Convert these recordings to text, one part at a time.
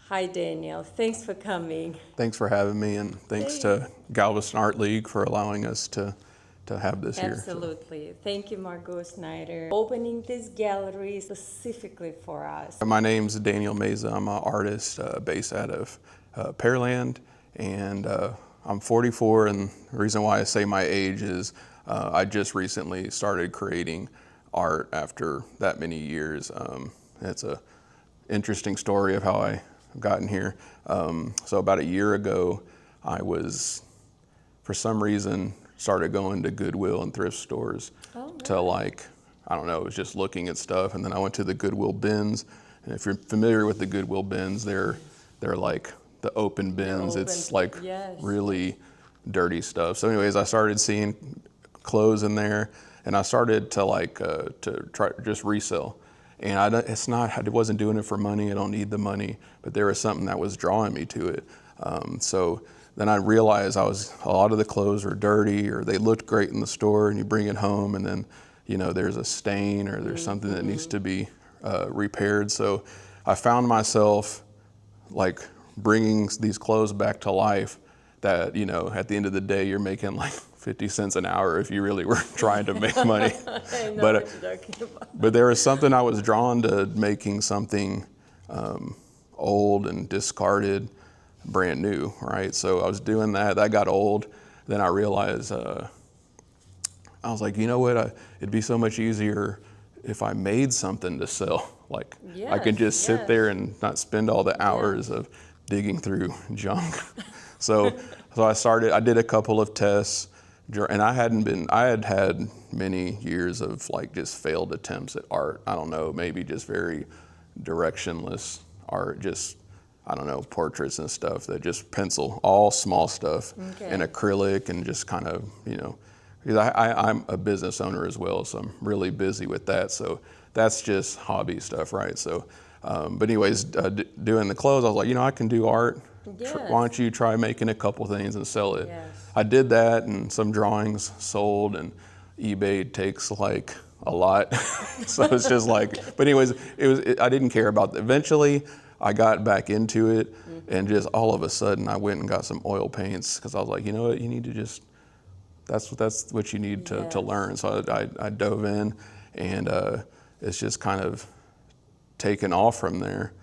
Hi, Daniel. Thanks for coming. Thanks for having me, and thanks to Galveston Art League for allowing us to have this here. Absolutely. Thank you, Margot Snyder, opening this gallery specifically for us. My name's Daniel Meza. I'm an artist based out of Pearland, and I'm 44, and the reason why I say my age is I just recently started creating art after that many years. It's a interesting story of how I gotten here. So about a year ago, I was, for some reason, started going to Goodwill and thrift stores to like, I don't know, it was just looking at stuff. And then I went to the Goodwill bins. And if you're familiar with the Goodwill bins, they're like the open bins. It's like really dirty stuff. So anyways, I started seeing clothes in there, and I started to like to try just resell. And I wasn't doing it for money. I don't need the money, but there was something that was drawing me to it. So then I realized a lot of the clothes were dirty, or they looked great in the store, and you bring it home, and then there's a stain, or there's something that needs to be repaired. So I found myself like bringing these clothes back to life. That at the end of the day, you're making like 50 cents an hour if you really were trying to make money. I know what you're talking about. But there was something I was drawn to, making something old and discarded brand new, right? So I was doing that. That got old. Then I realized, I was like, you know what? It'd be so much easier if I made something to sell. Like I could just sit there and not spend all the hours of digging through junk. So I did a couple of tests, and I had had many years of like just failed attempts at art. I don't know, maybe just very directionless art, just, I don't know, portraits and stuff that just pencil, all small stuff, and acrylic, and just kind of, because I'm a business owner as well, so I'm really busy with that. So that's just hobby stuff, right? So, but anyways, doing the clothes, I was like, I can do art. Why don't you try making a couple things and sell it? I did that, and some drawings sold, and eBay takes like a lot. So it's just like, but anyways, I didn't care about it. Eventually I got back into it, and just all of a sudden I went and got some oil paints, because I was like, you know what, you need to just, that's what you need to learn. So I dove in, and it's just kind of taken off from there.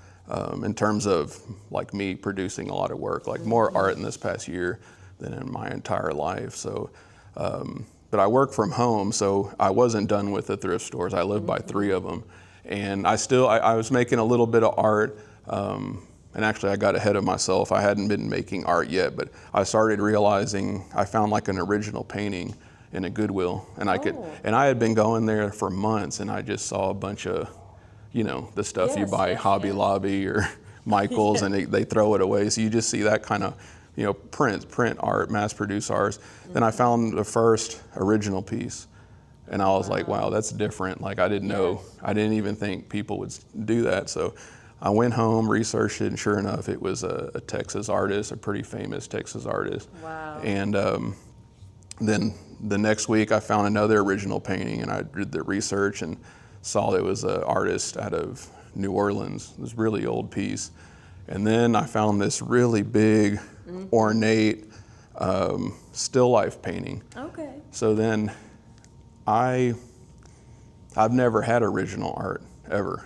In terms of like me producing a lot of work, like more art in this past year than in my entire life. So, but I work from home, so I wasn't done with the thrift stores. I live by 3 of them, and I was making a little bit of art, and actually I got ahead of myself. I hadn't been making art yet, but I started realizing I found like an original painting in a Goodwill, and I had been going there for months, and I just saw a bunch of the stuff you buy Hobby Lobby or Michael's, and they throw it away. So you just see that kind of, print art, mass produced art. Then I found the first original piece, and I was like, wow, that's different. Like I didn't know, I didn't even think people would do that. So I went home, researched it, and sure enough, it was a Texas artist, a pretty famous Texas artist. Wow. And then the next week I found another original painting, and I did the research and saw it was an artist out of New Orleans, this really old piece. And then I found this really big, ornate, still life painting. Okay. So then I've never had original art, ever.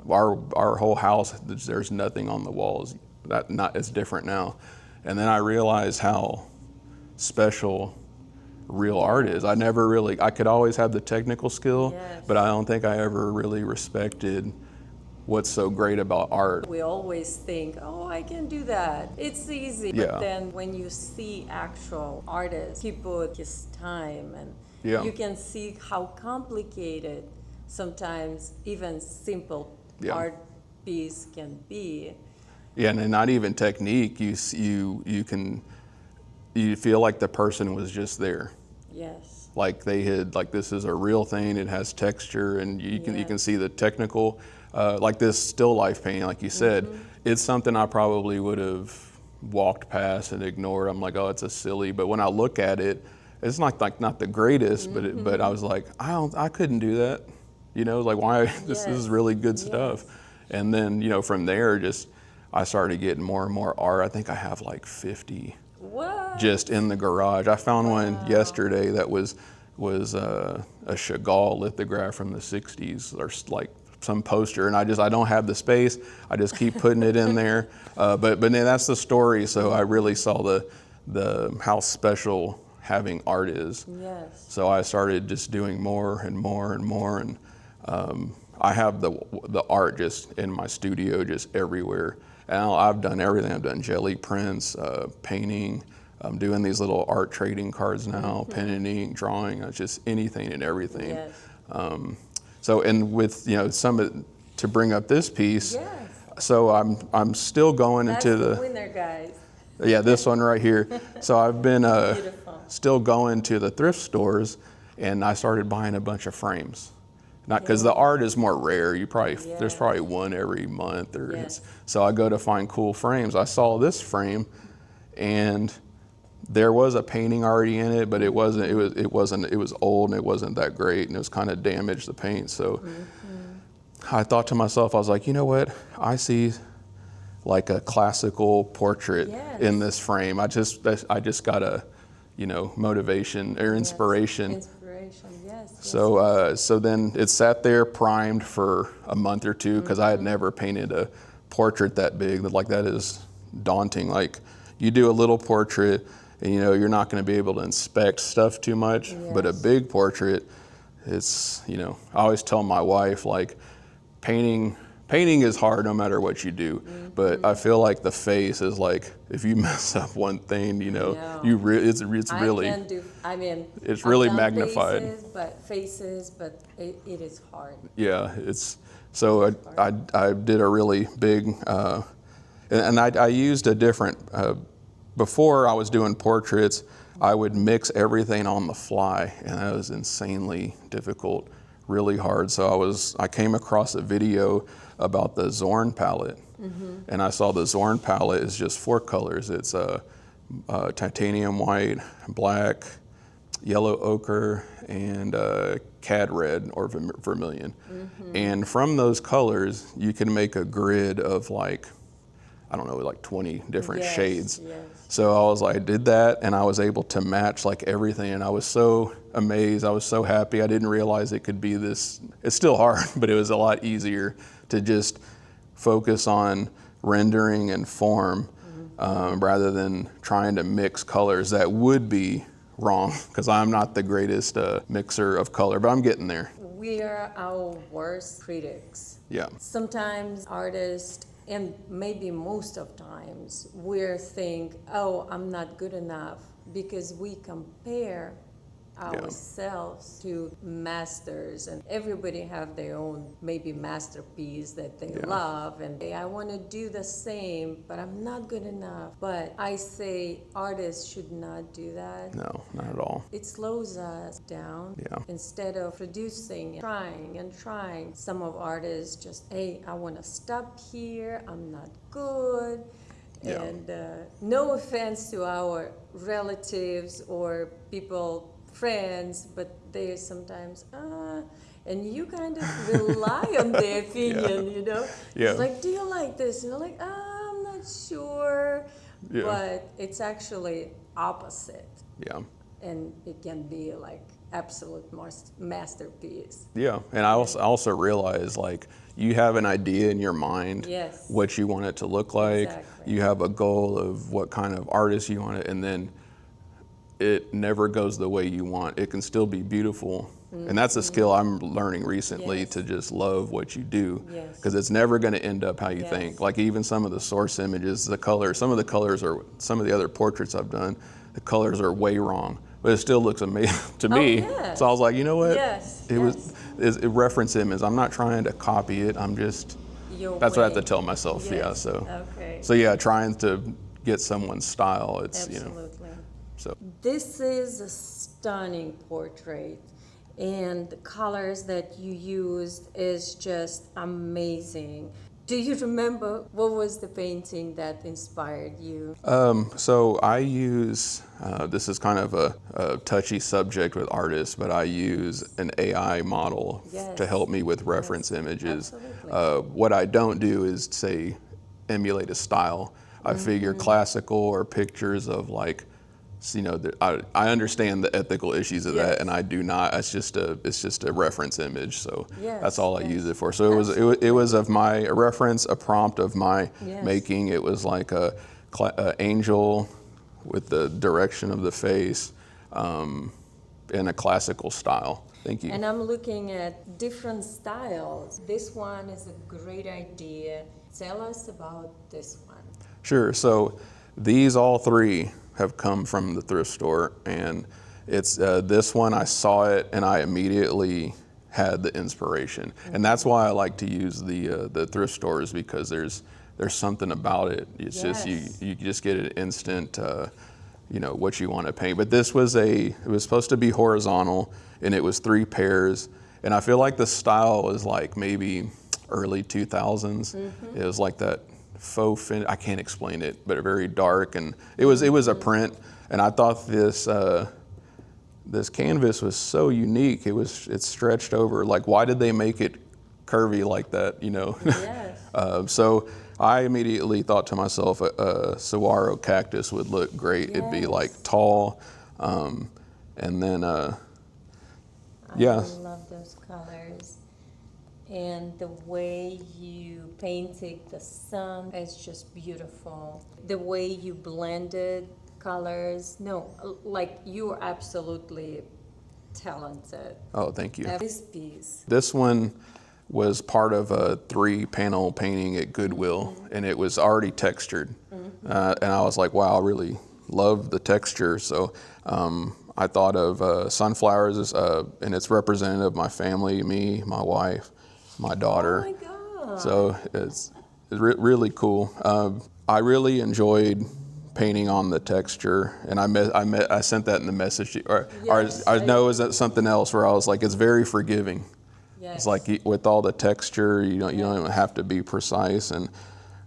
Our whole house, there's nothing on the walls. It's different now. And then I realized how special real art is. I could always have the technical skill, but I don't think I ever really respected what's so great about art. We always think, oh, I can do that. It's easy. But then when you see actual artists, he put his time, and you can see how complicated sometimes even simple art piece can be. Yeah, and not even technique. You feel like the person was just there. Yes. Like they had, like this is a real thing. It has texture, and you can see the technical, like this still life painting, like you said. It's something I probably would have walked past and ignored. I'm like, oh, it's a silly. But when I look at it, it's not the greatest, but I was like, I couldn't do that. Like why? This is really good stuff. And then from there, just I started getting more and more art. I think I have like 50 What? just in the garage. I found one yesterday that was a Chagall lithograph from the 60s, or like some poster, and I don't have the space. I just keep putting it in there. But then that's the story. So I really saw the how special having art is. Yes. So I started just doing more and more and more, and I have the art just in my studio, just everywhere. And I've done everything. I've done jelly prints, painting. I'm doing these little art trading cards now, pen and ink, drawing, just anything and everything. Yes. So, and with, to bring up this piece, Yes. so I'm still going That's into the winner, guys. yeah, this one right here. So I've been Beautiful. still going to the thrift stores, and I started buying a bunch of frames. Not because the art is more rare. There's probably one every month, so I go to find cool frames. I saw this frame, and there was a painting already in it, but it was old and it wasn't that great, and it was kind of damaged, the paint. So I thought to myself, I was like, you know what? I see like a classical portrait in this frame. I just got a, motivation or inspiration. Inspiration, yes. So then it sat there primed for a month or two, because I had never painted a portrait that big. Like, that is daunting. Like, you do a little portrait, and you're not going to be able to inspect stuff too much. But a big portrait, it's, I always tell my wife, like, painting is hard no matter what you do. But I feel like the face is like, if you mess up one thing, it's really it's really magnified. Faces, but it is hard. Yeah, so I did a really big, and I used a different, before I was doing portraits, I would mix everything on the fly, and that was insanely difficult, really hard. So I came across a video about the Zorn palette, and I saw the Zorn palette is just 4 colors. It's titanium white, black, yellow ochre, and cad red or vermilion. And from those colors, you can make a grid of like 20 different shades. Yes. So I did that, and I was able to match like everything, and I was so amazed. I was so happy. I didn't realize it could be this. It's still hard, but it was a lot easier to just focus on rendering and form, rather than trying to mix colors. That would be wrong, because I'm not the greatest mixer of color, but I'm getting there. We are our worst critics. Yeah. Sometimes artists, and maybe most of times, we think, oh, I'm not good enough, because we compare ourselves to masters, and everybody have their own maybe masterpiece that they love, and I want to do the same, but I'm not good enough. But I say artists should not do that. No, not at all. It slows us down. Instead of producing and trying, some of artists just, hey, I want to stop here, I'm not good. And no offense to our relatives or friends, but they sometimes, and you kind of rely on their opinion, It's like, do you like this? And you're like, I'm not sure. But it's actually opposite. And it can be like absolute masterpiece. And I also realize, like, you have an idea in your mind, what you want it to look like. Exactly. You have a goal of what kind of artist you want it, and then it never goes the way you want. It can still be beautiful. And that's a skill I'm learning recently, to just love what you do, because it's never going to end up how you think. Like, even some of the source images, some of the other portraits I've done, the colors are way wrong, but it still looks amazing to me. So I was like, you know what? It's a reference image. I'm not trying to copy it. I'm just, that's what I have to tell myself. So trying to get someone's style. It's, Absolutely. So this is a stunning portrait, and the colors that you used is just amazing. Do you remember what was the painting that inspired you? So I use, this is kind of a touchy subject with artists, but I use an AI model to help me with reference images. What I don't do is say emulate a style. I figure classical or pictures of like, I understand the ethical issues of that, and I do not. It's just a reference image, so that's all I use it for. So it was of my reference, a prompt of my making. It was like a angel with the direction of the face, in a classical style. Thank you. And I'm looking at different styles. This one is a great idea. Tell us about this one. Sure. So these all three have come from the thrift store, and it's this one, I saw it and I immediately had the inspiration. And that's why I like to use the thrift stores, because there's something about it. It's just you just get an instant what you want to paint. But this was it was supposed to be horizontal, and it was 3 pairs, and I feel like the style was like maybe early 2000s. It was like that faux fin, I can't explain it, but very dark, and it was a print, and I thought this canvas was so unique. It's stretched over. Like, why did they make it curvy like that? Yes. So I immediately thought to myself, a saguaro cactus would look great. It'd be like tall, and then I love those colors. And the way you painted the sun is just beautiful. The way you blended colors, like you are absolutely talented. Oh, thank you. This piece. This one was part of a 3-panel painting at Goodwill, and it was already textured. And I was like, wow, I really love the texture. So I thought of sunflowers, and it's representative of my family, me, my wife, my daughter. Oh my God. So it's really cool. I really enjoyed painting on the texture, and I sent that in the message. I know is that something else where I was like, it's very forgiving. Yes. It's like with all the texture, you don't even have to be precise, and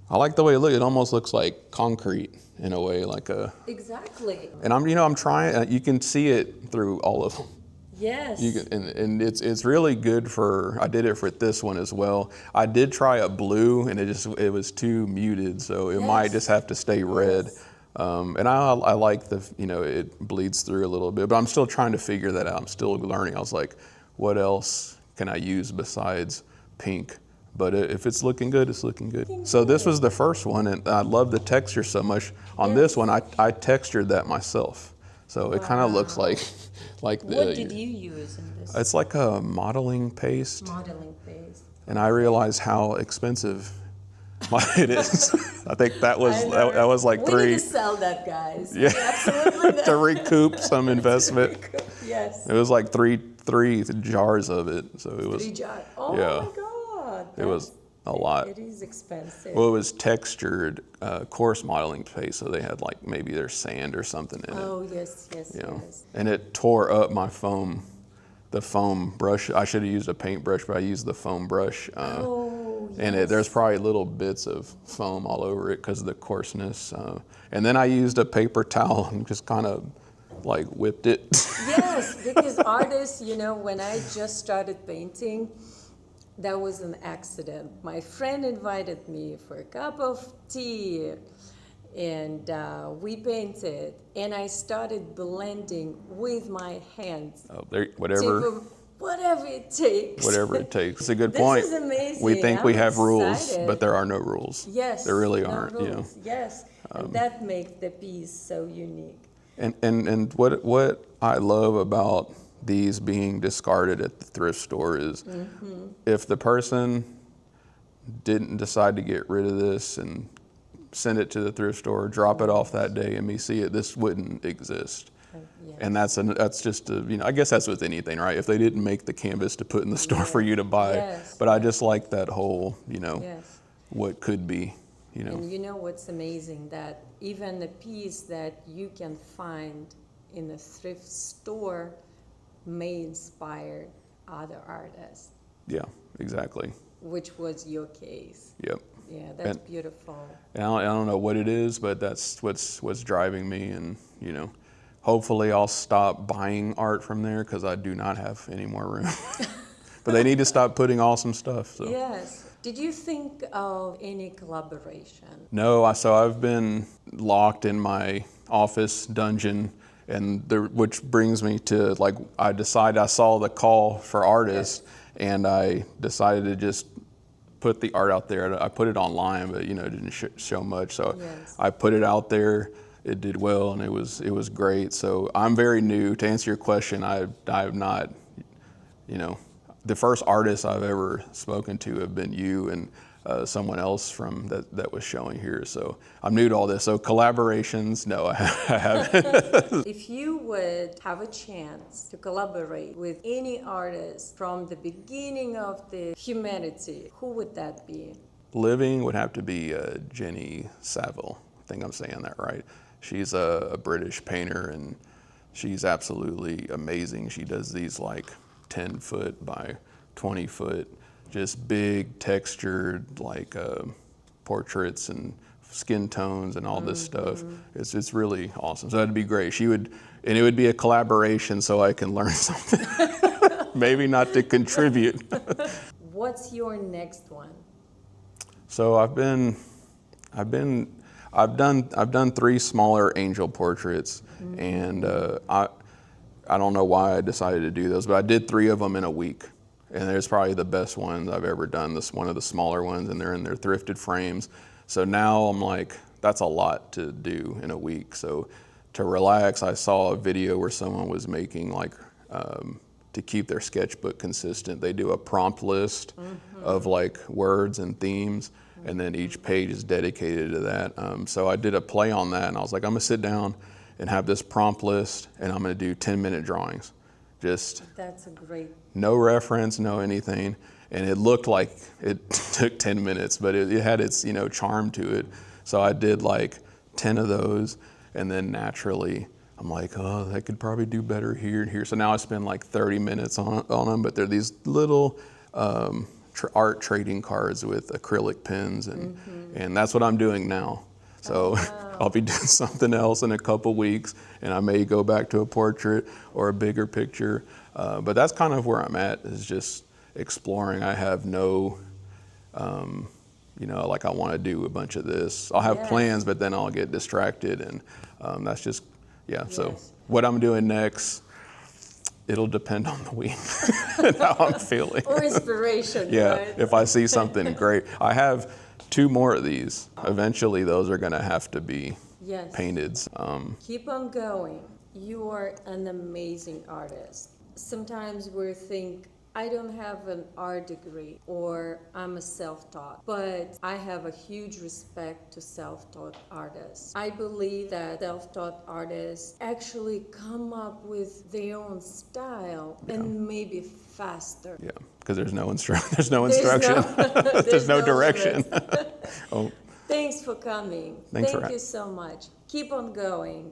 I like the way it looks. It almost looks like concrete in a way, like a. Exactly. And I'm trying. You can see it through all of them. Yes. And it's really good for. I did it for this one as well. I did try a blue, and it was too muted, so it might just have to stay red. And I like it bleeds through a little bit, but I'm still trying to figure that out. I'm still learning. I was like, what else can I use besides pink? But if it's looking good, it's looking good. So this was the first one, and I love the texture so much. On this one, I textured that myself. So it kind of looks like what did you use in this? It's like a modeling paste. Modeling paste. And I realized how expensive it is. I think that was like we need to sell that, guys. Yeah, absolutely. To recoup some investment. Yes. It was like three jars of it, so it was. 3 jars. Oh my God. It was a lot. It is expensive. Well, it was textured coarse modeling paste, so they had like maybe there's sand or something in it. Oh yes. And it tore up my foam. The foam brush. I should have used a paintbrush, but I used the foam brush. And there's probably little bits of foam all over it because of the coarseness. And then I used a paper towel and just kind of like whipped it. Yes, because artists, when I just started painting, that was an accident. My friend invited me for a cup of tea, and we painted, and I started blending with my hands. Whatever it takes. Whatever it takes. It's a good point. This is amazing. We think we have rules, but there are no rules. Yes. There really aren't. Rules. Yes. And that makes the piece so unique. And what I love about these being discarded at the thrift store is if the person didn't decide to get rid of this and send it to the thrift store, drop it off that day, and me see it, this wouldn't exist. Yes. And that's just I guess that's with anything, right? If they didn't make the canvas to put in the store for you to buy, but I just like that whole, what could be, And what's amazing, that even the piece that you can find in a thrift store may inspire other artists. Yeah, exactly. Which was your case. Yep. Yeah, that's beautiful. And I don't know what it is, but that's what's driving me, and hopefully I'll stop buying art from there because I do not have any more room. But they need to stop putting awesome stuff. So. Yes. Did you think of any collaboration? No, so I've been locked in my office dungeon, and which brings me to like I saw the call for artists, and I decided to just put the art out there. I put it online, but it didn't show much. So I put it out there. It did well, and it was great. So I'm very new. To answer your question, I've not, the first artists I've ever spoken to have been you and someone else from that was showing here. So I'm new to all this. So collaborations, no, I haven't. If you would have a chance to collaborate with any artist from the beginning of the humanity, who would that be? Living would have to be Jenny Saville. I think I'm saying that right. She's a British painter, and she's absolutely amazing. She does these like 10-foot by 20-foot, just big textured like portraits and skin tones and all this stuff. It's really awesome. So that'd be great. And it would be a collaboration so I can learn something. Maybe not to contribute. What's your next one? So I've done 3 smaller angel portraits, and I don't know why I decided to do those, but I did 3 of them in a week, and there's probably the best ones I've ever done. This one of the smaller ones, and they're in their thrifted frames. So now I'm like, that's a lot to do in a week. So to relax, I saw a video where someone was making like to keep their sketchbook consistent. They do a prompt list of like words and themes, and then each page is dedicated to that. So I did a play on that, and I was like, I'm gonna sit down and have this prompt list, and I'm gonna do 10-minute drawings. That's a great. No reference, no anything. And it looked like it took 10 minutes, but it had its, charm to it. So I did like 10 of those, and then naturally, I'm like, oh, I could probably do better here and here. So now I spend like 30 minutes on them, but they're these little art trading cards with acrylic pens, and that's what I'm doing now. So I'll be doing something else in a couple weeks, and I may go back to a portrait or a bigger picture. But that's kind of where I'm at, is just exploring. I have no, like I want to do a bunch of this. I'll have plans, but then I'll get distracted, and that's just, So what I'm doing next, it'll depend on the week and how I'm feeling. Or inspiration, right? If I see something great. I have 2 more of these. Eventually, those are gonna have to be painted. Keep on going. You are an amazing artist. Sometimes we think, I don't have an art degree, or I'm a self-taught, but I have a huge respect to self-taught artists. I believe that self-taught artists actually come up with their own style and maybe faster. Yeah, because there's no instruction. There's no direction. Thanks for coming. Thank you so much. Keep on going.